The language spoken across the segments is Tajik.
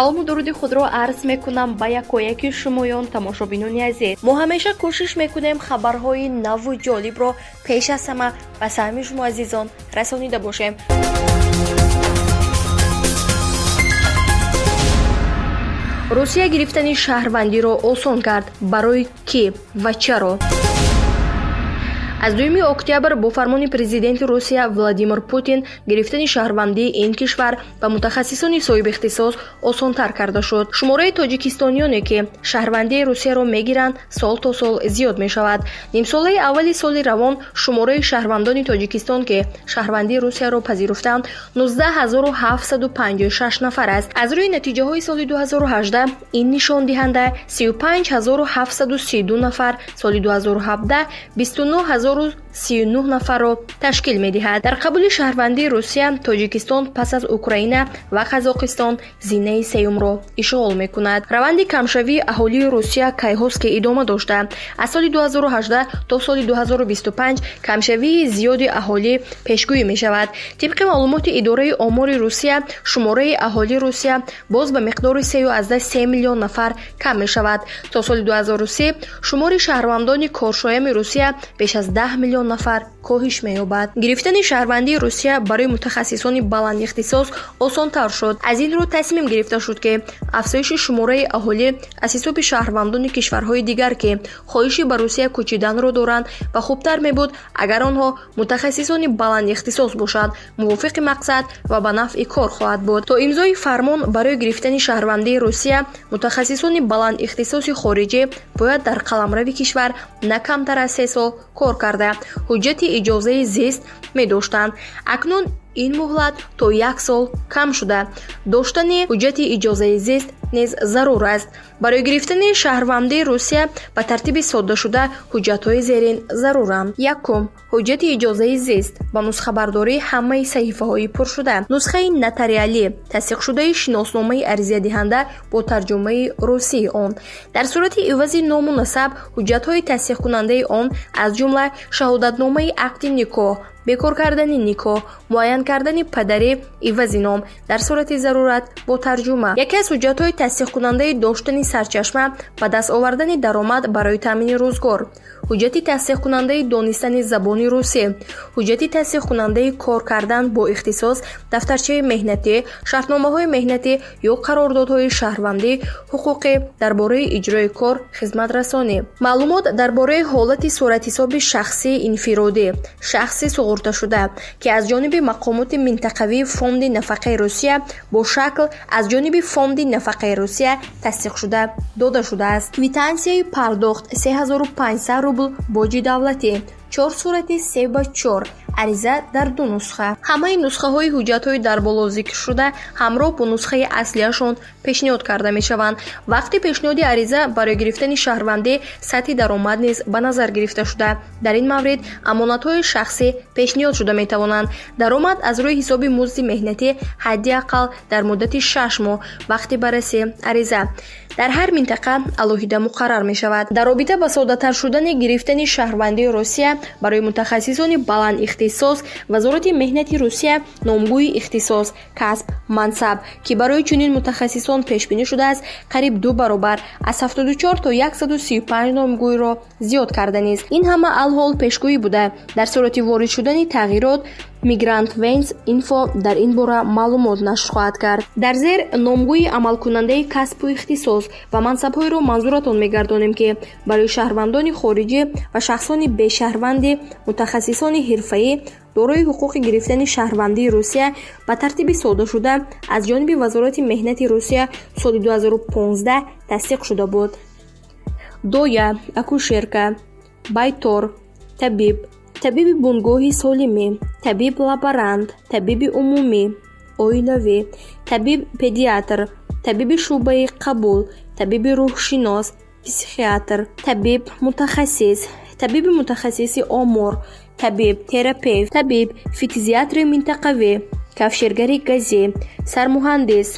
салому дуруди худро арз мекунам ба якояки шумоён тамошобинони азиз. мо ҳамеша кӯшиш мекунем хабарҳои наву ҷолибро пеш аз ҳама ба саҳми шумо азизон расонида бошем. русия гирифтани шаҳрвандиро осон кард. барои кӣ ва чаро? аз 2 октябр бо фармони президенти Русия Владимир Путин гирифтани шаҳрвандии ин кишвар ба мутахассисони соҳиби ихтисос осонтар карда шуд. шумораи тоҷикистонёне ки шаҳрвандии Русияро мегиранд сол то сол зиёд мешавад. нимсолаи аввали соли равон шумораи шаҳрвандони Тоҷикистон ки шаҳрвандии Русияро пазируфтанд 19756 нафар аст. аз рӯи натиҷаҳои соли 2018 ин нишондиҳанда 35732 нафар, соли 2017 29039 нафарро ташкил медиҳад. дар қабули шаҳрвандии Русия Тоҷикистон пас аз Украина ва Қазоқистон зинаи сеюмро ишғол мекунад. раванди камшавии аҳолии Русия кайҳост ки идома дошта. аз соли 2018 то соли 2025 камшавии зиёди аҳолӣ пешгӯӣ мешавад. тибқи маълумоти идораи омори Русия шумораи аҳолии Русия боз ба миқдори 3.3 миллион нафар кам мешавад. то соли 2030 шумори шаҳрвандони коршоями Русия беш аз 10 миллион нафар коҳиш меёбад. гирифтани шаҳрвандии Русия барои мутахассисони баландихтисос осонтар шуд. аз ин рӯ тасмим гирифта шуд ки афзоиши шумораи аҳолӣ аз ҳисоби шаҳрвандони кишварҳои дигар ки хоҳиши ба Русия кӯчиданро доранд ва хубтар мебуд агар онҳо мутахассисони баландихтисос бошанд. мувофиқи мақсад ва ба нафъи кор хоҳад буд. то имзои фармон барои гирифтани шаҳрвандии Русия мутахассисони баландихтисоси хориҷӣ бояд дар қаламрави кишвар на камтар аз 3 сол кор карда ҳуҷҷати иҷозаи зист медоштанд. акнун ин муҳлат то 1 сол кам шуда. доштани ҳуҷҷати иҷозаи зист низ зарур аст. барои гирифтани шаҳрвандии Русия ба тартиби соддашуда ҳуҷҷатҳои зерин заруранд. 1. ҳуҷҷати иҷозаи зист ба нусхабардории ҳамаи саҳифаҳои пуршуда. нусхаи нотариалӣ тасдиқшудаи шиносномаи аризиядиҳанда бо тарҷумаи русии он. дар сурати ивази ному насаб ҳуҷҷатҳои тасдиқкунандаи он аз ҷумла шаҳодатномаи ақди никоҳ, бекор кардани никоҳ, муайян кардани падарӣ ивази ном дар сурати зарурат бо тарҷума. яке аз ҳуҷҷатҳои тасдиқкунандаи доштани сарчашма ба даст овардани даромад барои таъмини рӯзгор. ҳуҷҷати тасдиқкунандаи донистани забони русӣ. ҳуҷҷати тасдиқкунандаи кор кардан бо ихтисос, дафтарчаи меҳнатӣ, шартномаҳои меҳнатӣ ё қарордодҳои шаҳрвандӣ, ҳуқуқи дар бораи иҷрои кор, хизматрасонӣ. маълумот дар бораи ҳолати суратҳисоби шахсии инфиродӣ, шахси суғурташуда ки аз ҷониби мақомоти минтақавии фонди нафақаи Русия бо шакл аз ҷониби фонди нафақаи Русия тасдиқшуда дода шудааст. квитансияи пардохт 3500 рубл боҷи давлатӣ, 4 сурати 3/4, ариза дар 2 нусха. ҳамаи нусхаҳои ҳуҷҷатҳои дар боло зикршуда ҳамроҳ бо нусхаи аслияшон пешниҳод карда мешаванд. вақти пешниҳоди ариза барои гирифтани шаҳрвандӣ сатҳи даромад низ ба назар гирифта шуда. дар ин маврид амонатҳои шахсӣ пешниҳод шуда метавонанд. даромад аз рӯи ҳисоби музди меҳнатӣ ҳадди аққал дар муддати 6 моҳ вақти барраси ариза дар ҳар минтақа алоҳида муқаррар мешавад. дар робита ба соддатар шудани гирифтани шаҳрвандии Русия барои мутахассисони баландихтисос вазорати меҳнати Русия номгӯи ихтисос, касб, мансаб ки барои чунин мутахассисон пешбинӣ шудааст қариб 2 баробар аз 74 то 135 номгӯиро зиёд карда низ. ин ҳама алҳол пешгӯӣ буда. дар сурати ворид шудани тағйирот Migrant Vents Info дар ин бора маълумот нашр хоҳад кард. дар зер номгӯи амалкунандаи касбу ихтисос ва мансабҳоиро манзуратон мегардонем ки барои шаҳрвандони хориҷӣ ва шахсони бешаҳрванди мутахассисони ҳирфаӣ дорои ҳуқуқи гирифтани шаҳрвандии Русия ба тартиби соддашуда аз ҷониби вазорати меҳнати Русия соли 2015 тасдиқ шуда буд. доя, акушерка, байтор, табиб, табиби бунгоҳи солимӣ, табиб лаборант, табиби умумӣ, оилавӣ, табиб педиатр, табиби шӯъбаи қабул, табиби рӯҳшинос, психиатр, табиб мутахассис, табиби мутахассиси омор, табиб терапевт, табиб физиатри минтақавӣ, кафширгари газӣ, сармуҳандис,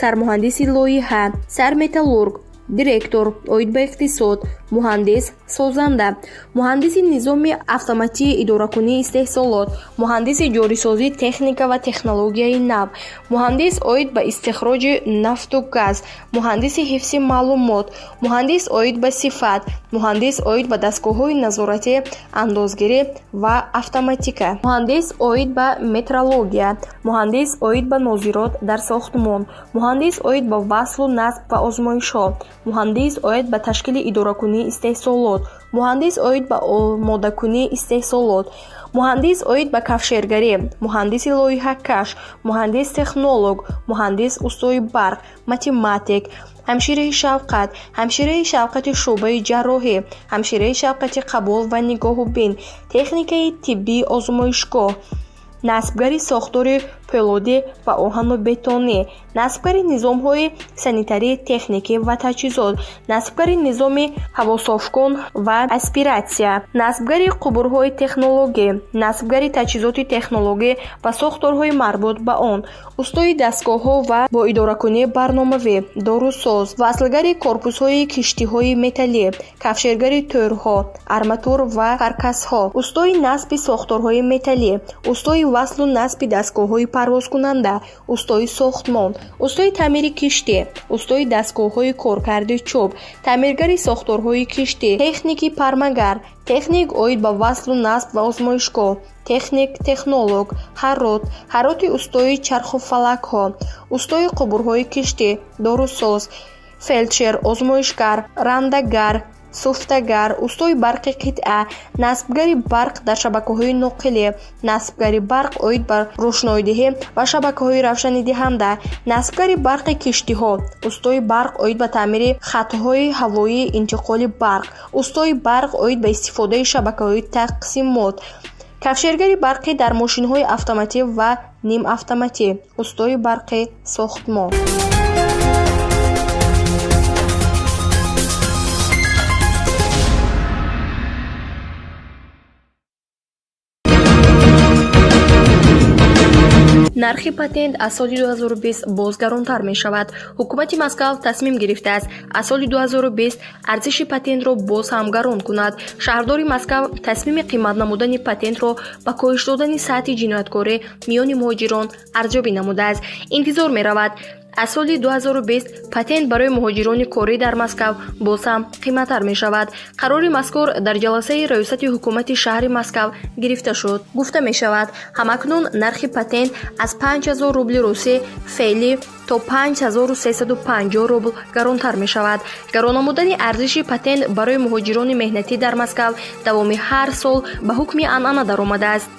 сармуҳандиси лоиҳа, сарметаллург, директор оид ба иқтисод, муҳандис созанда, муҳандиси низоми автоматии идоракунии истеҳсолот, муҳандиси ҷорисозии техника ва технологияи нав, муҳандис оид ба истихроҷи нафту газ, муҳандиси ҳифзи маълумот, муҳандис оид ба сифат, муҳандис оид ба дастгоҳҳои назорати андозгирӣ ва автоматика, муҳандис оид ба метрология, муҳандис оид ба нозирот дар сохтмон, муҳандис оид ба васлу насб ва озмоишҳо, муҳандис оид ба ташкили идоракунии истеҳсолот, муҳандис оид ба омодакунии истеҳсолот, муҳандис оид ба кафшергарӣ, муҳандиси лоиҳакаш, муҳандис технолог, муҳандис устои барқ, математик, ҳамшираи шавқат, ҳамшираи шавқати шуъбаи ҷарроҳӣ, ҳамшираи шавқати қабул ва нигоҳубин, техникаи тиббии озмоишгоҳ, насбгари сохтори пӯлодӣ ва оҳану бетонӣ, насбгари низомҳои санитарии техникӣ ва таҷҳизот, насбгари низоми ҳавософкун ва аспиратсия, насбгари қубурҳои технологӣ, насбгари таҷҳизоти технологӣ ва сохторҳои марбут ба он, устои дастгоҳҳо ва бо идоракунии барномавӣ, дорусоз, васлгари корпусҳои киштиҳои металлӣ, кафшергари тӯрҳо, арматур ва каркасҳо, устои насби сохторҳои металлӣ, устои васлу насби дастгоҳҳои парвозкунанда, устои сохтмон, устои таъмири киштӣ, устои дастгоҳҳои коркарди чӯб, таъмиргари сохторҳои киштӣ, техники пармагар, техник оид ба васлу насб ва озмоишгоҳ, техник технолог, ҳароти устои чархуфалакҳо, устои қубурҳои киштӣ, дорусоз, фелдшер, озмоишгар, рандагар, суфтагар, устои барқи қитъа, насбгари барқ дар шабакаҳои ноқилӣ, насбгари барқ оид ба рӯшноидиҳӣ ва шабакаҳои равшанидиҳанда, насбгари барқи киштиҳо, устои барқ оид ба таъмири хатҳои ҳавоии интиқоли барқ, устои барқ оид ба истифодаи шабакаҳои тақсимот, кафшергари барқӣ дар мошинҳои автоматӣ ва нимавтоматӣ, устои барқи сохтмон. нархи патент аз соли 2020 боз гаронтар мешавад. ҳукумати Москав тасмим гирифтааст аз соли 2020 арзиши патентро боз ҳам гарон кунад. шаҳрдори Москав тасмими қимат намудани патентро ба коҳиш додани сатҳи ҷинояткорӣ миёни муҳоҷирон арзёбӣ намудааст. интизор меравад аз соли 2020 патент барои муҳоҷирони корӣ дар Москав боз ҳам қиматтар мешавад. қарори мазкур дар ҷаласаи раёсати ҳукумати шаҳри Москав гирифта шуд. гуфта мешавад ҳамакнун нархи патент аз 5000 рубли русӣ феълӣ то 5350 рубл гаронтар мешавад. гарон намудани арзиши патент барои муҳоҷирони меҳнатӣ дар Москав давоми ҳар сол ба ҳукми анъана даромадааст.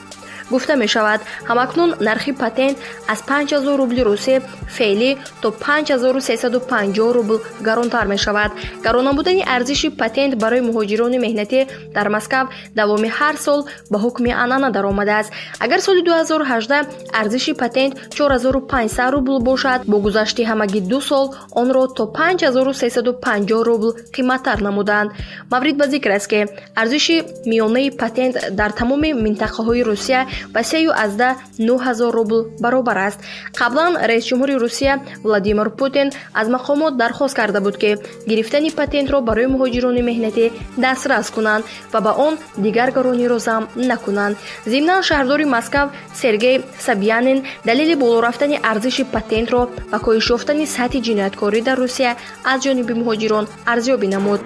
гуфта мешавад ҳамакнун нархи патент аз 5000 рубли русӣ феълӣ то 5350 рубл гаронтар мешавад. гарон намудани арзиши патент барои муҳоҷирони меҳнатӣ дар Москав давоми ҳар сол ба ҳукми анъана даромадааст. агар соли 2018 арзиши патент 4500 рубл бошад, бо гузашти ҳамагӣ 2 сол онро то 5350 рубл қиматтар намуданд. маврид ба зикр аст ки арзиши миёнаи патент дар тамоми минтақаҳои Русия ба 3,9 рубл баробар аст. қаблан раисҷумҳури Русия Владимир Путин аз мақомот дархост карда буд ки гирифтани патентро барои муҳоҷирони меҳнатӣ дастрас кунанд ва ба он дигар гарониро зам накунанд. зимнан шаҳрдори Москав Сергей Собянин далели боло рафтани арзиши патентро ба коҳиш ёфтани сатҳи ҷинояткорӣ дар Русия аз ҷониби муҳоҷирон арзёбӣ намуд.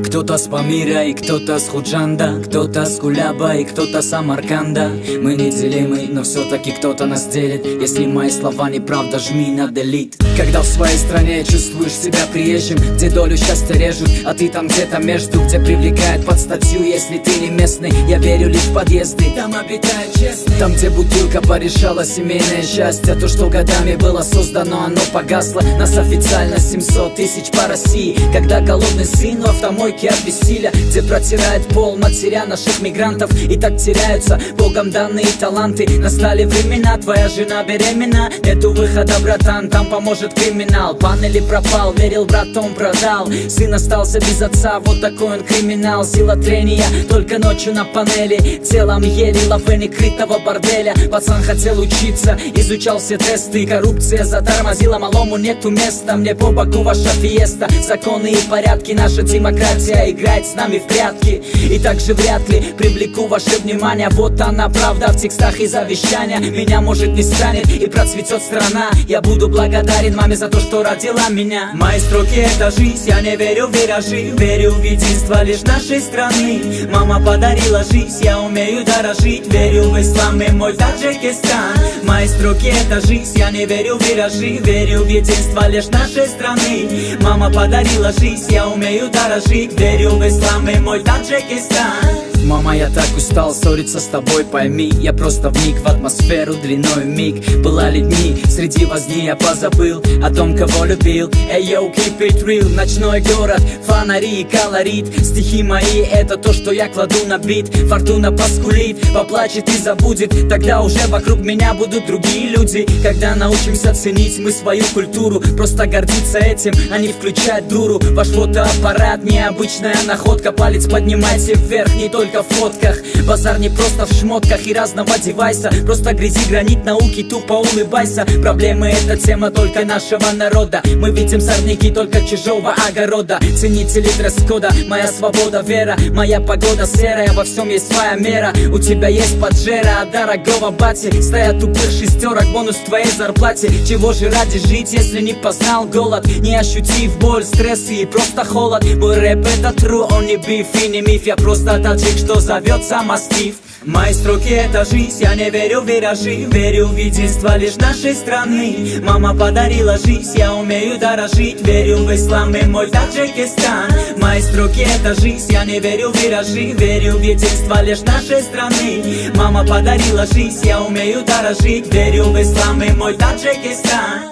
Кто-то с Памира и кто-то с Худжанда, кто-то с Кулаба и кто-то с Самарканда. Мы неделимы, но все-таки кто-то нас делит. Если мои слова неправда, жми на delete. Когда в своей стране чувствуешь себя приезжим, где долю счастья режут, а ты там где-то между, где привлекает под статью, если ты не местный. Я верю лишь в подъезды, там обитает честный. Там, где бутылка порешала семейное счастье. То, что годами было создано, оно погасло. Нас официально 700 тысяч по России. Когда голодный сын в автомойке от бессилия, где протирает пол матеря наших мигрантов. И так теряются Богом данные таланты. Настали времена, твоя жена беременна. Нету выхода, братан, там поможет криминал. Панели пропал, верил, братом продал. Сын остался без отца, вот такой он криминал. Сила трения, только ночью на панели. Телом ели лавы некрытого борделя. Пацан хотел учиться, изучал все тесты. Коррупция затормозила, малому нету места. Мне по боку ваша фиеста, законы и порядки, наша демократия. братья, играет с нами в прятки. И также вряд ли привлеку ваше внимание. Вот она правда в текстах и завещания. Меня может не станет и процветет страна. Я буду благодарен маме за то, что родила меня. Мои строки это жизнь, я не верю в виражи. Верю в единство лишь нашей страны. Мама подарила жизнь, я умею дорожить. Верю в ислам и мой Таджикистан. Мои строки это жизнь, я не верю в виражи. Верю в единство лишь нашей страны. Мама подарила жизнь, я умею дорожить. Верю в ислам и мой Таджикистан. Мама, я так устал ссориться с тобой, пойми. Я просто вник в атмосферу длиной миг. Бывали дни, среди возни я позабыл о том, кого любил. Эй, yo, keep it real. Ночной город, фонари и колорит. Стихи мои, это то, что я кладу на бит. Фортуна поскулит, поплачет и забудет. Тогда уже вокруг меня будут другие люди. Когда научимся ценить мы свою культуру, просто гордиться этим, а не включать дуру. Ваш фотоаппарат, необычная находка. Палец поднимайте вверх, не только в фотках. Базар не просто в шмотках и разного девайса. Просто грязи гранит науки, тупо улыбайся. Проблемы это тема только нашего народа. Мы видим сорняки только чужого огорода. Ценители дресс-кода, моя свобода, вера. Моя погода серая, во всем есть своя мера. У тебя есть поджера от дорогого бати. Стоят тупых шестерок, бонус в твоей зарплате. Чего же ради жить, если не познал голод? Не ощутив боль, стресс и просто холод. Мой рэп это true, он не биф и не миф. Я просто таджик, что зовется мастиф. Мои строки это жизнь, я не верю в виражи. Верю в единство лишь нашей страны. Мама подарила жизнь, я умею дорожить. Верю в ислам и мой Таджикистан. Мои строки это жизнь, я не верю в виражи. Верю в единство лишь нашей страны. Мама подарила жизнь, я умею дорожить. Верю в ислам и мой Таджикистан.